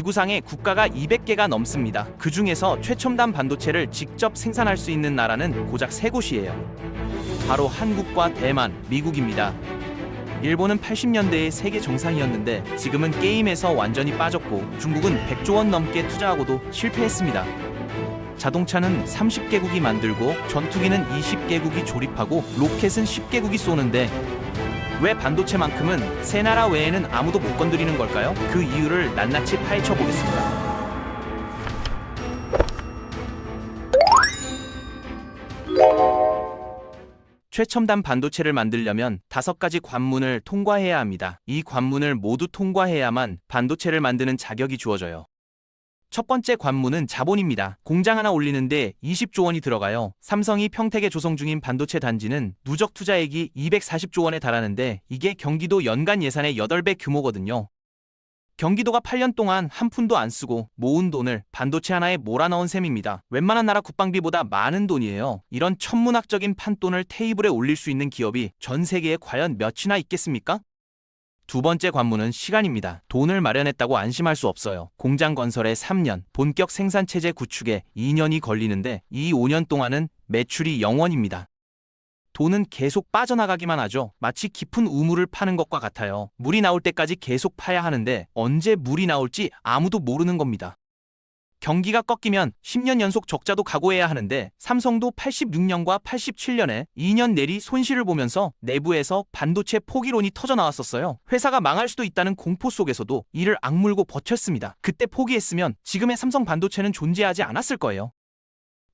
지구상에 국가가 200개가 넘습니다. 그 중에서 최첨단 반도체를 직접 생산할 수 있는 나라는 고작 3곳이에요. 바로 한국과 대만, 미국입니다. 일본은 80년대에 세계 정상이었는데 지금은 게임에서 완전히 빠졌고, 중국은 100조 원 넘게 투자하고도 실패했습니다. 자동차는 30개국이 만들고 전투기는 20개국이 조립하고 로켓은 10개국이 쏘는데 왜 반도체만큼은 세 나라 외에는 아무도 못 건드리는 걸까요? 그 이유를 낱낱이 파헤쳐 보겠습니다. 최첨단 반도체를 만들려면 5가지 관문을 통과해야 합니다. 이 관문을 모두 통과해야만 반도체를 만드는 자격이 주어져요. 첫 번째 관문은 자본입니다. 공장 하나 올리는데 20조 원이 들어가요. 삼성이 평택에 조성 중인 반도체 단지는 누적 투자액이 240조 원에 달하는데 이게 경기도 연간 예산의 8배 규모거든요. 경기도가 8년 동안 한 푼도 안 쓰고 모은 돈을 반도체 하나에 몰아넣은 셈입니다. 웬만한 나라 국방비보다 많은 돈이에요. 이런 천문학적인 판돈을 테이블에 올릴 수 있는 기업이 전 세계에 과연 몇이나 있겠습니까? 두 번째 관문은 시간입니다. 돈을 마련했다고 안심할 수 없어요. 공장 건설에 3년, 본격 생산체제 구축에 2년이 걸리는데 이 5년 동안은 매출이 0원입니다. 돈은 계속 빠져나가기만 하죠. 마치 깊은 우물을 파는 것과 같아요. 물이 나올 때까지 계속 파야 하는데 언제 물이 나올지 아무도 모르는 겁니다. 경기가 꺾이면 10년 연속 적자도 각오해야 하는데 삼성도 86년과 87년에 2년 내리 손실을 보면서 내부에서 반도체 포기론이 터져나왔었어요. 회사가 망할 수도 있다는 공포 속에서도 이를 악물고 버텼습니다. 그때 포기했으면 지금의 삼성 반도체는 존재하지 않았을 거예요.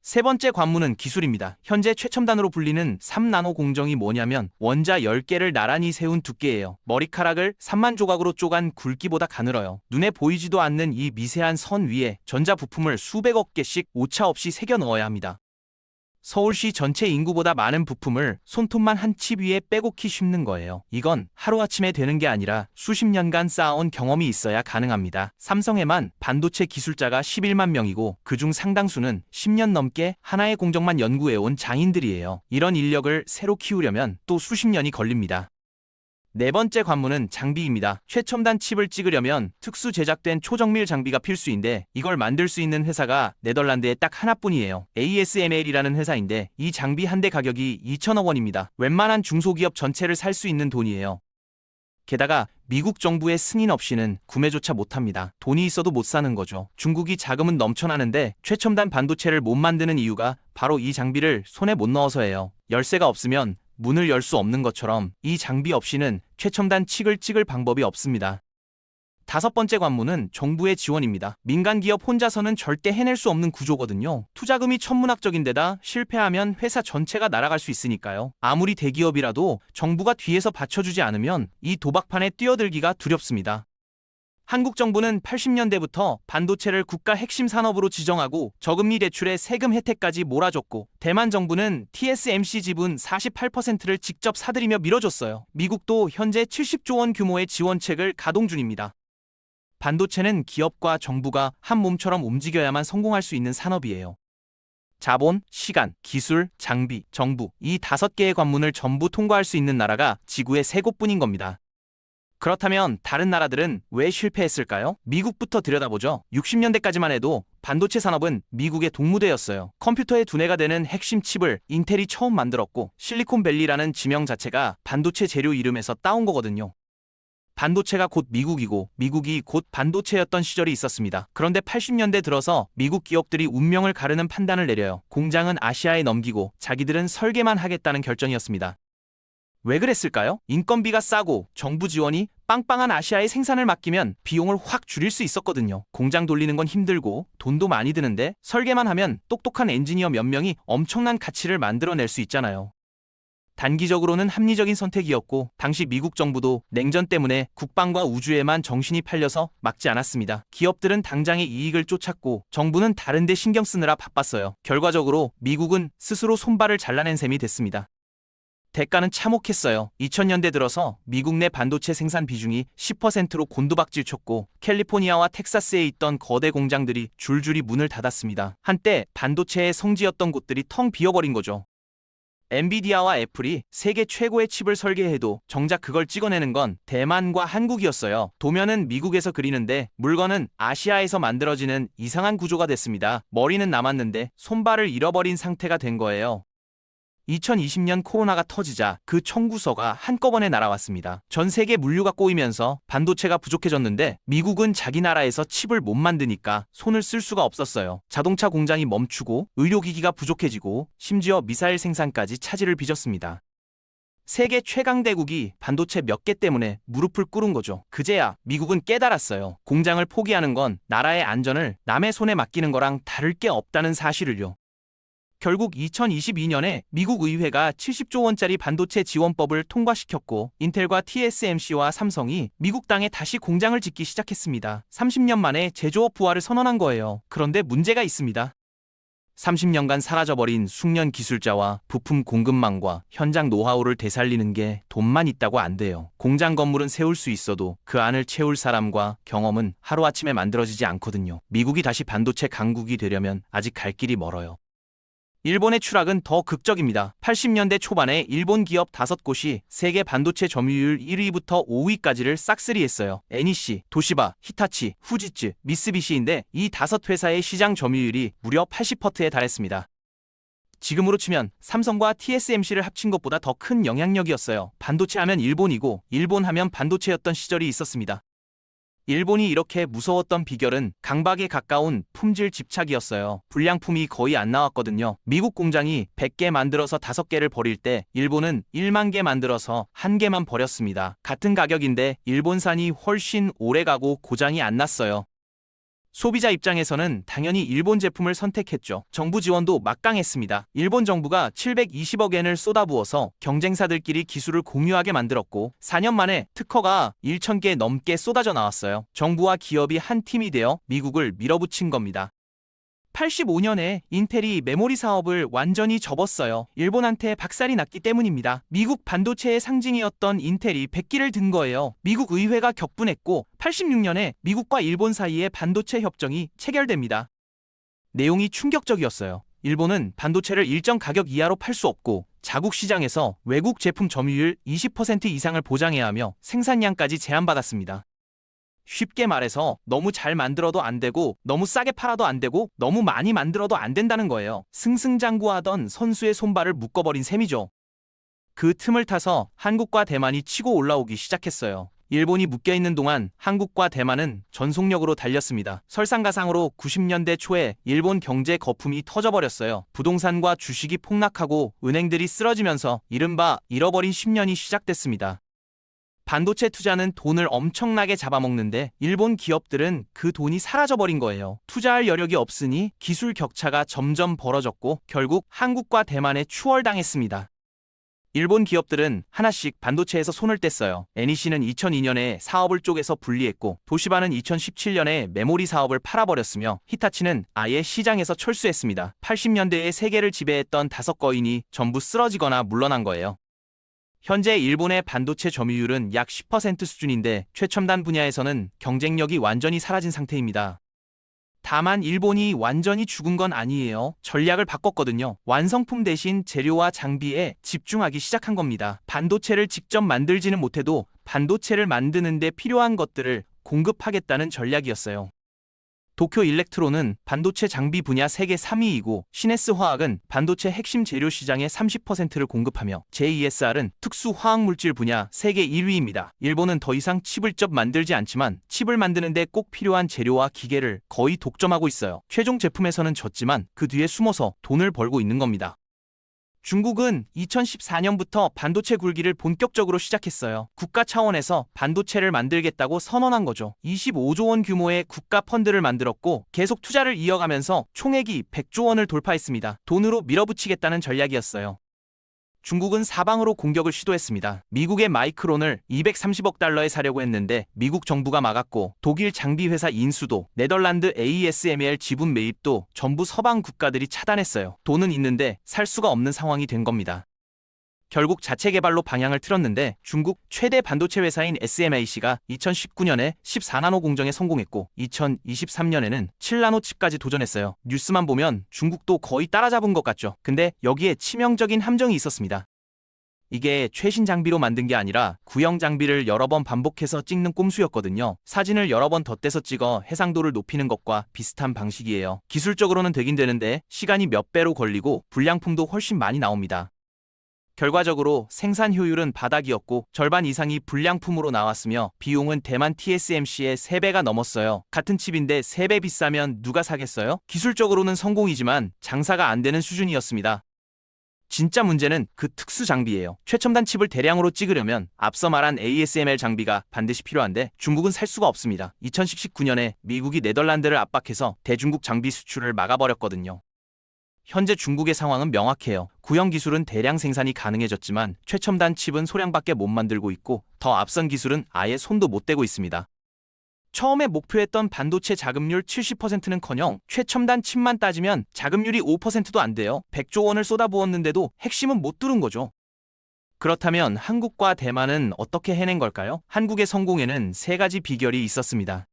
세 번째 관문은 기술입니다. 현재 최첨단으로 불리는 3나노 공정이 뭐냐면 원자 10개를 나란히 세운 두께예요. 머리카락을 3만 조각으로 쪼간 굵기보다 가늘어요. 눈에 보이지도 않는 이 미세한 선 위에 전자 부품을 수백억 개씩 오차 없이 새겨 넣어야 합니다. 서울시 전체 인구보다 많은 부품을 손톱만 한 칩 위에 빼곡히 심는 거예요. 이건 하루아침에 되는 게 아니라 수십 년간 쌓아온 경험이 있어야 가능합니다. 삼성에만 반도체 기술자가 11만 명이고 그중 상당수는 10년 넘게 하나의 공정만 연구해온 장인들이에요. 이런 인력을 새로 키우려면 또 수십 년이 걸립니다. 네 번째 관문은 장비입니다. 최첨단 칩을 찍으려면 특수 제작된 초정밀 장비가 필수인데 이걸 만들 수 있는 회사가 네덜란드에 딱 하나뿐이에요. ASML이라는 회사인데 이 장비 한 대 가격이 2천억 원입니다. 웬만한 중소기업 전체를 살 수 있는 돈이에요. 게다가 미국 정부의 승인 없이는 구매조차 못합니다. 돈이 있어도 못 사는 거죠. 중국이 자금은 넘쳐나는데 최첨단 반도체를 못 만드는 이유가 바로 이 장비를 손에 못 넣어서예요. 열쇠가 없으면 문을 열 수 없는 것처럼 이 장비 없이는 최첨단 칩을 찍을 방법이 없습니다. 다섯 번째 관문은 정부의 지원입니다. 민간 기업 혼자서는 절대 해낼 수 없는 구조거든요. 투자금이 천문학적인데다 실패하면 회사 전체가 날아갈 수 있으니까요. 아무리 대기업이라도 정부가 뒤에서 받쳐주지 않으면 이 도박판에 뛰어들기가 두렵습니다. 한국 정부는 80년대부터 반도체를 국가 핵심 산업으로 지정하고 저금리 대출에 세금 혜택까지 몰아줬고 대만 정부는 TSMC 지분 48%를 직접 사들이며 밀어줬어요. 미국도 현재 70조 원 규모의 지원책을 가동 중입니다. 반도체는 기업과 정부가 한 몸처럼 움직여야만 성공할 수 있는 산업이에요. 자본, 시간, 기술, 장비, 정부 이 5개의 관문을 전부 통과할 수 있는 나라가 지구에 3곳뿐인 겁니다. 그렇다면 다른 나라들은 왜 실패했을까요? 미국부터 들여다보죠. 60년대까지만 해도 반도체 산업은 미국의 동무대였어요. 컴퓨터의 두뇌가 되는 핵심 칩을 인텔이 처음 만들었고 실리콘밸리라는 지명 자체가 반도체 재료 이름에서 따온 거거든요. 반도체가 곧 미국이고 미국이 곧 반도체였던 시절이 있었습니다. 그런데 80년대 들어서 미국 기업들이 운명을 가르는 판단을 내려요. 공장은 아시아에 넘기고 자기들은 설계만 하겠다는 결정이었습니다. 왜 그랬을까요? 인건비가 싸고 정부 지원이 빵빵한 아시아에 생산을 맡기면 비용을 확 줄일 수 있었거든요. 공장 돌리는 건 힘들고 돈도 많이 드는데 설계만 하면 똑똑한 엔지니어 몇 명이 엄청난 가치를 만들어낼 수 있잖아요. 단기적으로는 합리적인 선택이었고 당시 미국 정부도 냉전 때문에 국방과 우주에만 정신이 팔려서 막지 않았습니다. 기업들은 당장의 이익을 쫓았고 정부는 다른 데 신경 쓰느라 바빴어요. 결과적으로 미국은 스스로 손발을 잘라낸 셈이 됐습니다. 대가는 참혹했어요. 2000년대 들어서 미국 내 반도체 생산 비중이 10%로 곤두박질 쳤고 캘리포니아와 텍사스에 있던 거대 공장들이 줄줄이 문을 닫았습니다. 한때 반도체의 성지였던 곳들이 텅 비어버린 거죠. 엔비디아와 애플이 세계 최고의 칩을 설계해도 정작 그걸 찍어내는 건 대만과 한국이었어요. 도면은 미국에서 그리는데 물건은 아시아에서 만들어지는 이상한 구조가 됐습니다. 머리는 남았는데 손발을 잃어버린 상태가 된 거예요. 2020년 코로나가 터지자 그 청구서가 한꺼번에 날아왔습니다. 전 세계 물류가 꼬이면서 반도체가 부족해졌는데 미국은 자기 나라에서 칩을 못 만드니까 손을 쓸 수가 없었어요. 자동차 공장이 멈추고 의료기기가 부족해지고 심지어 미사일 생산까지 차질을 빚었습니다. 세계 최강대국이 반도체 몇 개 때문에 무릎을 꿇은 거죠. 그제야 미국은 깨달았어요. 공장을 포기하는 건 나라의 안전을 남의 손에 맡기는 거랑 다를 게 없다는 사실을요. 결국 2022년에 미국 의회가 70조 원짜리 반도체 지원법을 통과시켰고 인텔과 TSMC와 삼성이 미국 땅에 다시 공장을 짓기 시작했습니다. 30년 만에 제조업 부활을 선언한 거예요. 그런데 문제가 있습니다. 30년간 사라져버린 숙련 기술자와 부품 공급망과 현장 노하우를 되살리는 게 돈만 있다고 안 돼요. 공장 건물은 세울 수 있어도 그 안을 채울 사람과 경험은 하루아침에 만들어지지 않거든요. 미국이 다시 반도체 강국이 되려면 아직 갈 길이 멀어요. 일본의 추락은 더 극적입니다. 80년대 초반에 일본 기업 5곳이 세계 반도체 점유율 1위부터 5위까지를 싹쓸이했어요. NEC, 도시바, 히타치, 후지츠, 미쓰비시인데 이 5회사의 시장 점유율이 무려 80%에 달했습니다. 지금으로 치면 삼성과 TSMC를 합친 것보다 더 큰 영향력이었어요. 반도체 하면 일본이고 일본 하면 반도체였던 시절이 있었습니다. 일본이 이렇게 무서웠던 비결은 강박에 가까운 품질 집착이었어요. 불량품이 거의 안 나왔거든요. 미국 공장이 100개 만들어서 5개를 버릴 때 일본은 1만 개 만들어서 1개만 버렸습니다. 같은 가격인데 일본산이 훨씬 오래가고 고장이 안 났어요. 소비자 입장에서는 당연히 일본 제품을 선택했죠. 정부 지원도 막강했습니다. 일본 정부가 720억 엔을 쏟아부어서 경쟁사들끼리 기술을 공유하게 만들었고 4년 만에 특허가 1,000개 넘게 쏟아져 나왔어요. 정부와 기업이 한 팀이 되어 미국을 밀어붙인 겁니다. 85년에 인텔이 메모리 사업을 완전히 접었어요. 일본한테 박살이 났기 때문입니다. 미국 반도체의 상징이었던 인텔이 백기를 든 거예요. 미국 의회가 격분했고 86년에 미국과 일본 사이에 반도체 협정이 체결됩니다. 내용이 충격적이었어요. 일본은 반도체를 일정 가격 이하로 팔 수 없고 자국 시장에서 외국 제품 점유율 20% 이상을 보장해야 하며 생산량까지 제한받았습니다. 쉽게 말해서 너무 잘 만들어도 안 되고 너무 싸게 팔아도 안 되고 너무 많이 만들어도 안 된다는 거예요. 승승장구하던 선수의 손발을 묶어버린 셈이죠. 그 틈을 타서 한국과 대만이 치고 올라오기 시작했어요. 일본이 묶여있는 동안 한국과 대만은 전속력으로 달렸습니다. 설상가상으로 90년대 초에 일본 경제 거품이 터져버렸어요. 부동산과 주식이 폭락하고 은행들이 쓰러지면서 이른바 잃어버린 10년이 시작됐습니다. 반도체 투자는 돈을 엄청나게 잡아먹는데 일본 기업들은 그 돈이 사라져버린 거예요. 투자할 여력이 없으니 기술 격차가 점점 벌어졌고 결국 한국과 대만에 추월당했습니다. 일본 기업들은 하나씩 반도체에서 손을 뗐어요. NEC는 2002년에 사업을 쪼개서 분리했고 도시바는 2017년에 메모리 사업을 팔아버렸으며 히타치는 아예 시장에서 철수했습니다. 80년대에 세계를 지배했던 5거인이 전부 쓰러지거나 물러난 거예요. 현재 일본의 반도체 점유율은 약 10% 수준인데 최첨단 분야에서는 경쟁력이 완전히 사라진 상태입니다. 다만 일본이 완전히 죽은 건 아니에요. 전략을 바꿨거든요. 완성품 대신 재료와 장비에 집중하기 시작한 겁니다. 반도체를 직접 만들지는 못해도 반도체를 만드는 데 필요한 것들을 공급하겠다는 전략이었어요. 도쿄 일렉트론은 반도체 장비 분야 세계 3위이고 시네스 화학은 반도체 핵심 재료 시장의 30%를 공급하며 JESR은 특수 화학물질 분야 세계 1위입니다. 일본은 더 이상 칩을 접 만들지 않지만 칩을 만드는데 꼭 필요한 재료와 기계를 거의 독점하고 있어요. 최종 제품에서는 졌지만 그 뒤에 숨어서 돈을 벌고 있는 겁니다. 중국은 2014년부터 반도체 굴기를 본격적으로 시작했어요. 국가 차원에서 반도체를 만들겠다고 선언한 거죠. 25조 원 규모의 국가 펀드를 만들었고 계속 투자를 이어가면서 총액이 100조 원을 돌파했습니다. 돈으로 밀어붙이겠다는 전략이었어요. 중국은 사방으로 공격을 시도했습니다. 미국의 마이크론을 230억 달러에 사려고 했는데 미국 정부가 막았고 독일 장비회사 인수도 네덜란드 ASML 지분 매입도 전부 서방 국가들이 차단했어요. 돈은 있는데 살 수가 없는 상황이 된 겁니다. 결국 자체 개발로 방향을 틀었는데 중국 최대 반도체 회사인 SMIC가 2019년에 14나노 공정에 성공했고 2023년에는 7나노 칩까지 도전했어요. 뉴스만 보면 중국도 거의 따라잡은 것 같죠. 근데 여기에 치명적인 함정이 있었습니다. 이게 최신 장비로 만든 게 아니라 구형 장비를 여러 번 반복해서 찍는 꼼수였거든요. 사진을 여러 번 덧대서 찍어 해상도를 높이는 것과 비슷한 방식이에요. 기술적으로는 되긴 되는데 시간이 몇 배로 걸리고 불량품도 훨씬 많이 나옵니다. 결과적으로 생산 효율은 바닥이었고 절반 이상이 불량품으로 나왔으며 비용은 대만 TSMC의 3배가 넘었어요. 같은 칩인데 3배 비싸면 누가 사겠어요? 기술적으로는 성공이지만 장사가 안 되는 수준이었습니다. 진짜 문제는 그 특수 장비예요. 최첨단 칩을 대량으로 찍으려면 앞서 말한 ASML 장비가 반드시 필요한데 중국은 살 수가 없습니다. 2019년에 미국이 네덜란드를 압박해서 대중국 장비 수출을 막아버렸거든요. 현재 중국의 상황은 명확해요. 구형 기술은 대량 생산이 가능해졌지만 최첨단 칩은 소량밖에 못 만들고 있고 더 앞선 기술은 아예 손도 못 대고 있습니다. 처음에 목표했던 반도체 자급률 70%는커녕 최첨단 칩만 따지면 자급률이 5%도 안 돼요. 100조 원을 쏟아부었는데도 핵심은 못 뚫은 거죠. 그렇다면 한국과 대만은 어떻게 해낸 걸까요? 한국의 성공에는 3가지 비결이 있었습니다.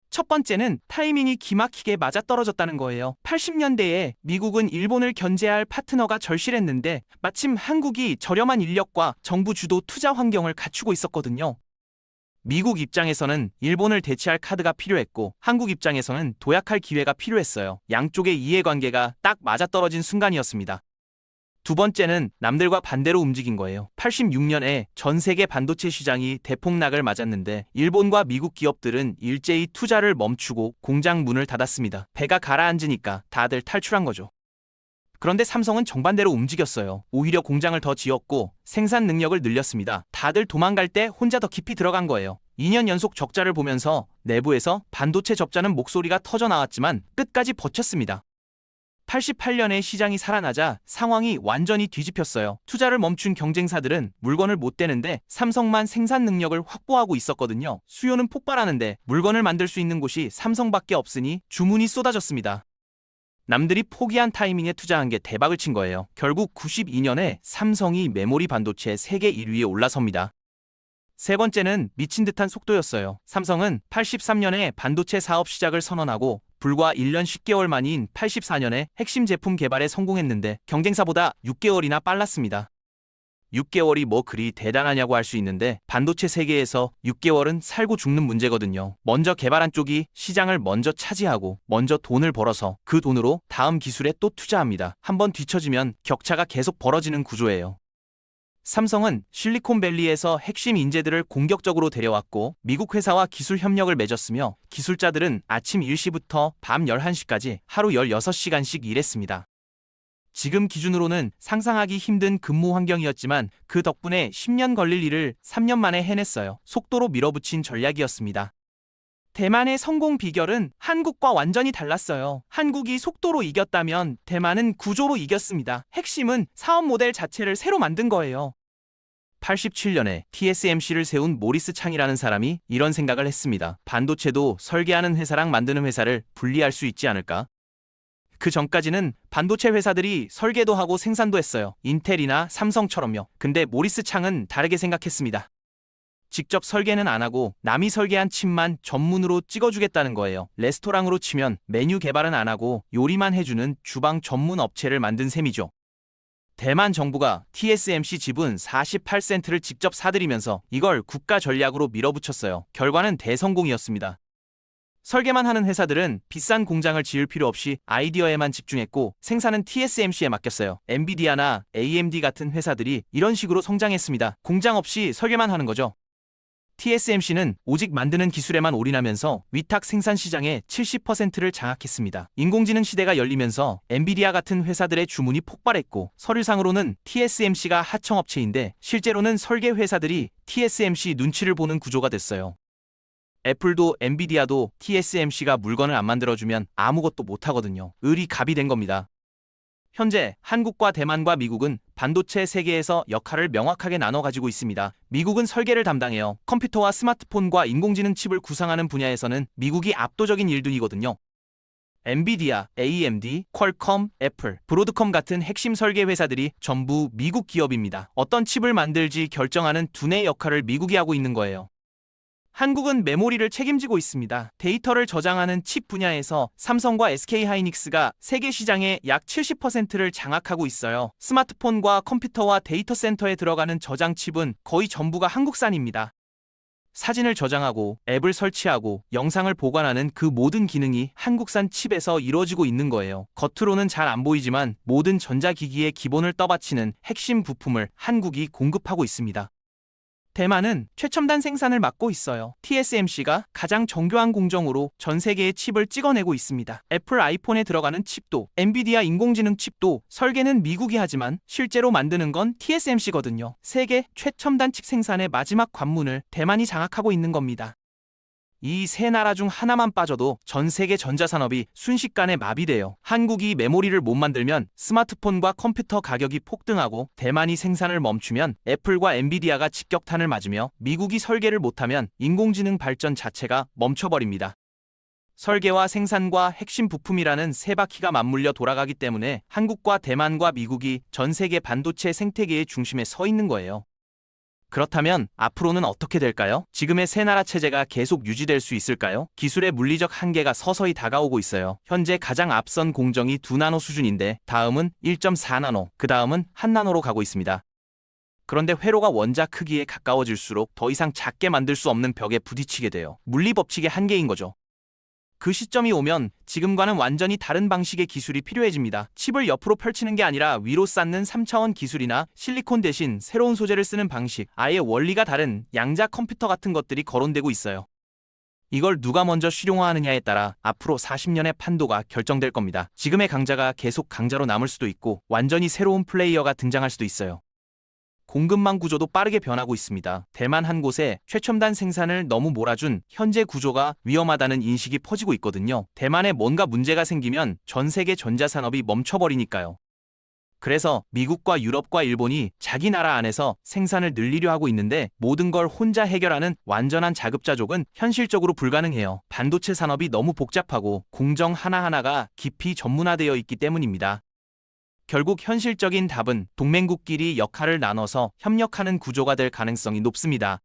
첫 번째는 타이밍이 기막히게 맞아떨어졌다는 거예요. 80년대에 미국은 일본을 견제할 파트너가 절실했는데 마침 한국이 저렴한 인력과 정부 주도 투자 환경을 갖추고 있었거든요. 미국 입장에서는 일본을 대체할 카드가 필요했고 한국 입장에서는 도약할 기회가 필요했어요. 양쪽의 이해관계가 딱 맞아떨어진 순간이었습니다. 두 번째는 남들과 반대로 움직인 거예요. 86년에 전 세계 반도체 시장이 대폭락을 맞았는데 일본과 미국 기업들은 일제히 투자를 멈추고 공장 문을 닫았습니다. 배가 가라앉으니까 다들 탈출한 거죠. 그런데 삼성은 정반대로 움직였어요. 오히려 공장을 더 지었고 생산 능력을 늘렸습니다. 다들 도망갈 때 혼자 더 깊이 들어간 거예요. 2년 연속 적자를 보면서 내부에서 반도체 접자는 목소리가 터져 나왔지만 끝까지 버텼습니다. 88년에 시장이 살아나자 상황이 완전히 뒤집혔어요. 투자를 멈춘 경쟁사들은 물건을 못 대는데 삼성만 생산 능력을 확보하고 있었거든요. 수요는 폭발하는데 물건을 만들 수 있는 곳이 삼성밖에 없으니 주문이 쏟아졌습니다. 남들이 포기한 타이밍에 투자한 게 대박을 친 거예요. 결국 92년에 삼성이 메모리 반도체 세계 1위에 올라섭니다. 세 번째는 미친 듯한 속도였어요. 삼성은 83년에 반도체 사업 시작을 선언하고 불과 1년 10개월 만인 84년에 핵심 제품 개발에 성공했는데 경쟁사보다 6개월이나 빨랐습니다. 6개월이 뭐 그리 대단하냐고 할 수 있는데 반도체 세계에서 6개월은 살고 죽는 문제거든요. 먼저 개발한 쪽이 시장을 먼저 차지하고 먼저 돈을 벌어서 그 돈으로 다음 기술에 또 투자합니다. 한번 뒤처지면 격차가 계속 벌어지는 구조예요. 삼성은 실리콘밸리에서 핵심 인재들을 공격적으로 데려왔고 미국 회사와 기술 협력을 맺었으며 기술자들은 아침 10시부터 밤 11시까지 하루 16시간씩 일했습니다. 지금 기준으로는 상상하기 힘든 근무 환경이었지만 그 덕분에 10년 걸릴 일을 3년 만에 해냈어요. 속도로 밀어붙인 전략이었습니다. 대만의 성공 비결은 한국과 완전히 달랐어요. 한국이 속도로 이겼다면 대만은 구조로 이겼습니다. 핵심은 사업 모델 자체를 새로 만든 거예요. 87년에 TSMC를 세운 모리스 창이라는 사람이 이런 생각을 했습니다. 반도체도 설계하는 회사랑 만드는 회사를 분리할 수 있지 않을까? 그 전까지는 반도체 회사들이 설계도 하고 생산도 했어요. 인텔이나 삼성처럼요. 근데 모리스 창은 다르게 생각했습니다. 직접 설계는 안 하고 남이 설계한 칩만 전문으로 찍어주겠다는 거예요. 레스토랑으로 치면 메뉴 개발은 안 하고 요리만 해주는 주방 전문 업체를 만든 셈이죠. 대만 정부가 TSMC 지분 48센트를 직접 사들이면서 이걸 국가 전략으로 밀어붙였어요. 결과는 대성공이었습니다. 설계만 하는 회사들은 비싼 공장을 지을 필요 없이 아이디어에만 집중했고 생산은 TSMC에 맡겼어요. 엔비디아나 AMD 같은 회사들이 이런 식으로 성장했습니다. 공장 없이 설계만 하는 거죠. TSMC는 오직 만드는 기술에만 올인하면서 위탁 생산 시장의 70%를 장악했습니다. 인공지능 시대가 열리면서 엔비디아 같은 회사들의 주문이 폭발했고 서류상으로는 TSMC가 하청업체인데 실제로는 설계 회사들이 TSMC 눈치를 보는 구조가 됐어요. 애플도 엔비디아도 TSMC가 물건을 안 만들어주면 아무것도 못하거든요. 을이 갑이 된 겁니다. 현재 한국과 대만과 미국은 반도체 세계에서 역할을 명확하게 나눠 가지고 있습니다. 미국은 설계를 담당해요. 컴퓨터와 스마트폰과 인공지능 칩을 구상하는 분야에서는 미국이 압도적인 1등이거든요. 엔비디아, AMD, 퀄컴, 애플, 브로드컴 같은 핵심 설계 회사들이 전부 미국 기업입니다. 어떤 칩을 만들지 결정하는 두뇌 역할을 미국이 하고 있는 거예요. 한국은 메모리를 책임지고 있습니다. 데이터를 저장하는 칩 분야에서 삼성과 SK하이닉스가 세계 시장의 약 70%를 장악하고 있어요. 스마트폰과 컴퓨터와 데이터 센터에 들어가는 저장 칩은 거의 전부가 한국산입니다. 사진을 저장하고 앱을 설치하고 영상을 보관하는 그 모든 기능이 한국산 칩에서 이루어지고 있는 거예요. 겉으로는 잘 안 보이지만 모든 전자기기의 기본을 떠받치는 핵심 부품을 한국이 공급하고 있습니다. 대만은 최첨단 생산을 맡고 있어요. TSMC가 가장 정교한 공정으로 전 세계의 칩을 찍어내고 있습니다. 애플 아이폰에 들어가는 칩도, 엔비디아 인공지능 칩도 설계는 미국이 하지만 실제로 만드는 건 TSMC거든요. 세계 최첨단 칩 생산의 마지막 관문을 대만이 장악하고 있는 겁니다. 이 세 나라 중 하나만 빠져도 전 세계 전자산업이 순식간에 마비돼요. 한국이 메모리를 못 만들면 스마트폰과 컴퓨터 가격이 폭등하고 대만이 생산을 멈추면 애플과 엔비디아가 직격탄을 맞으며 미국이 설계를 못하면 인공지능 발전 자체가 멈춰버립니다. 설계와 생산과 핵심 부품이라는 세 바퀴가 맞물려 돌아가기 때문에 한국과 대만과 미국이 전 세계 반도체 생태계의 중심에 서 있는 거예요. 그렇다면 앞으로는 어떻게 될까요? 지금의 세 나라 체제가 계속 유지될 수 있을까요? 기술의 물리적 한계가 서서히 다가오고 있어요. 현재 가장 앞선 공정이 2나노 수준인데 다음은 1.4나노, 그 다음은 1나노로 가고 있습니다. 그런데 회로가 원자 크기에 가까워질수록 더 이상 작게 만들 수 없는 벽에 부딪히게 돼요. 물리 법칙의 한계인 거죠. 그 시점이 오면 지금과는 완전히 다른 방식의 기술이 필요해집니다. 칩을 옆으로 펼치는 게 아니라 위로 쌓는 3차원 기술이나 실리콘 대신 새로운 소재를 쓰는 방식, 아예 원리가 다른 양자 컴퓨터 같은 것들이 거론되고 있어요. 이걸 누가 먼저 실용화하느냐에 따라 앞으로 40년의 판도가 결정될 겁니다. 지금의 강자가 계속 강자로 남을 수도 있고 완전히 새로운 플레이어가 등장할 수도 있어요. 공급망 구조도 빠르게 변하고 있습니다. 대만 한 곳에 최첨단 생산을 너무 몰아준 현재 구조가 위험하다는 인식이 퍼지고 있거든요. 대만에 뭔가 문제가 생기면 전 세계 전자산업이 멈춰버리니까요. 그래서 미국과 유럽과 일본이 자기 나라 안에서 생산을 늘리려 하고 있는데 모든 걸 혼자 해결하는 완전한 자급자족은 현실적으로 불가능해요. 반도체 산업이 너무 복잡하고 공정 하나하나가 깊이 전문화되어 있기 때문입니다. 결국 현실적인 답은 동맹국끼리 역할을 나눠서 협력하는 구조가 될 가능성이 높습니다.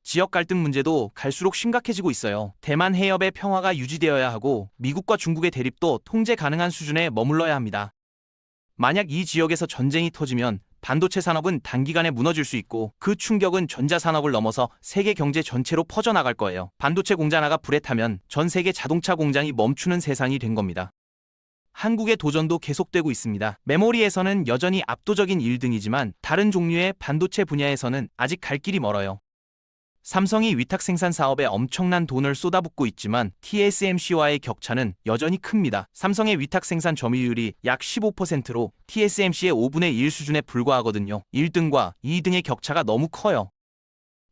지역 갈등 문제도 갈수록 심각해지고 있어요. 대만 해협의 평화가 유지되어야 하고 미국과 중국의 대립도 통제 가능한 수준에 머물러야 합니다. 만약 이 지역에서 전쟁이 터지면 반도체 산업은 단기간에 무너질 수 있고 그 충격은 전자산업을 넘어서 세계 경제 전체로 퍼져나갈 거예요. 반도체 공장 하나가 불에 타면 전 세계 자동차 공장이 멈추는 세상이 된 겁니다. 한국의 도전도 계속되고 있습니다. 메모리에서는 여전히 압도적인 1등이지만 다른 종류의 반도체 분야에서는 아직 갈 길이 멀어요. 삼성이 위탁 생산 사업에 엄청난 돈을 쏟아붓고 있지만 TSMC와의 격차는 여전히 큽니다. 삼성의 위탁 생산 점유율이 약 15%로 TSMC의 5분의 1 수준에 불과하거든요. 1등과 2등의 격차가 너무 커요.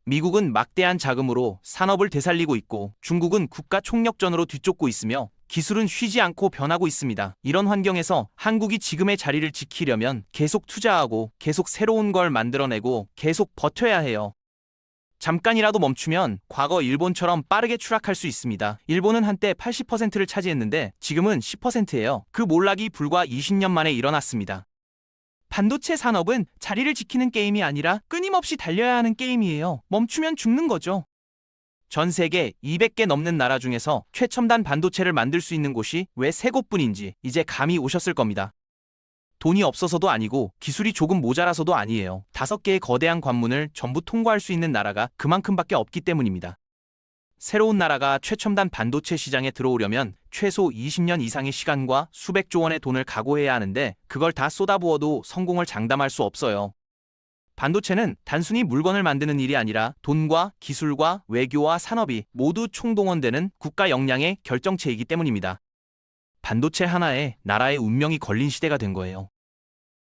미국은 막대한 자금으로 산업을 되살리고 있고 중국은 국가 총력전으로 뒤쫓고 있으며 기술은 쉬지 않고 변하고 있습니다. 이런 환경에서 한국이 지금의 자리를 지키려면 계속 투자하고 계속 새로운 걸 만들어내고 계속 버텨야 해요. 잠깐이라도 멈추면 과거 일본처럼 빠르게 추락할 수 있습니다. 일본은 한때 80%를 차지했는데 지금은 10%예요. 그 몰락이 불과 20년 만에 일어났습니다. 반도체 산업은 자리를 지키는 게임이 아니라 끊임없이 달려야 하는 게임이에요. 멈추면 죽는 거죠. 전 세계 200개 넘는 나라 중에서 최첨단 반도체를 만들 수 있는 곳이 왜 3곳뿐인지 이제 감이 오셨을 겁니다. 돈이 없어서도 아니고 기술이 조금 모자라서도 아니에요. 5개의 거대한 관문을 전부 통과할 수 있는 나라가 그만큼밖에 없기 때문입니다. 새로운 나라가 최첨단 반도체 시장에 들어오려면 최소 20년 이상의 시간과 수백조 원의 돈을 각오해야 하는데 그걸 다 쏟아부어도 성공을 장담할 수 없어요. 반도체는 단순히 물건을 만드는 일이 아니라 돈과 기술과 외교와 산업이 모두 총동원되는 국가 역량의 결정체이기 때문입니다. 반도체 하나에 나라의 운명이 걸린 시대가 된 거예요.